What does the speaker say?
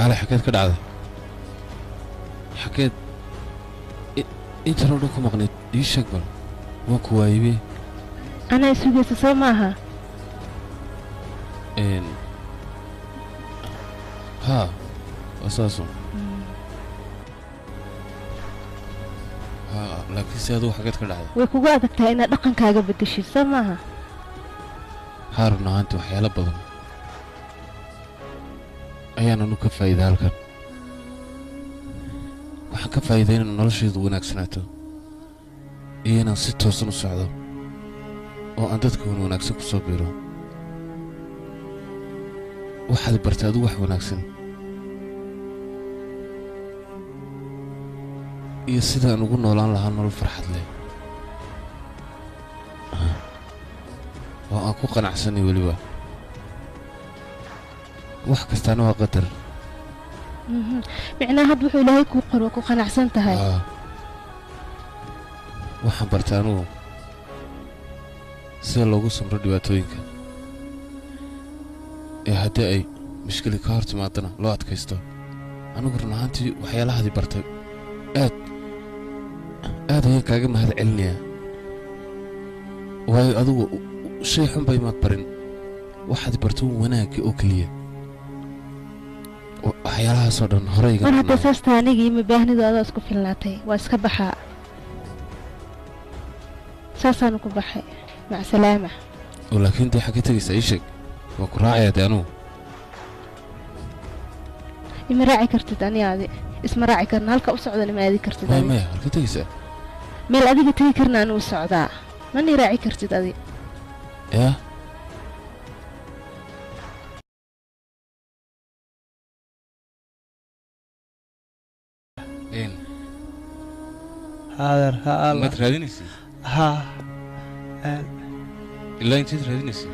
كالي حكيت كده عادي حكيت انت لو لكم مغنيت ايش اكبر وكوايبي أنا أسوق سماها ان ها اساسا ها لكن سيادو حكيت كده عادي ويكوغو أدكتها إنا دقن كاغا بدشي سماها هارنا انت وحيالا بدن ayaana nu ka faa'iiday halkan waxaan ka faa'iiday inaan noloshaydu wanaagsanaato iyo inaan si toosan u socdo oo aan dadka wanaagsan ku soo biiro waxaad bartay adigu wax wanaagsan iyo sidaan ugu noolaan lahaa nolol farxad leh oo aan ku qanacsanay weliba wax kastaana waa qadar micnaa had wuxuu ilaahay kuu qoro ku qanacsan tahay waxaan bartay anugu sida loogu samro dhibaatooyinka ee haddii ay mushkili ka hor timaadana loo adkaysto anigu run ahaantii waxyaalahaadii bartay aad ayaan kaaga mahad celinayaa waayo adigu shay xun ba imaad barin waxaad bartay wanaagga oo keliya waxyaalahaasoo dhan horeyga mar hadda saasta anigii ma baahnidu adaa isku filnaatay waa iska baxaa saasaanu ku baxay mac salaama laakiin dee xagga tegaysaa ii sheeg waa ku raacayaa dee anugu ima raaci kartid ani adi isma raaci karna halka u socdana ma aadi kartid maya halka tegaysaa meel adiga tegi karna anuu socdaa mani raaci kartid adi yaa حاضر ها ما ترادينيسي ها إلا أنت ترادينيسي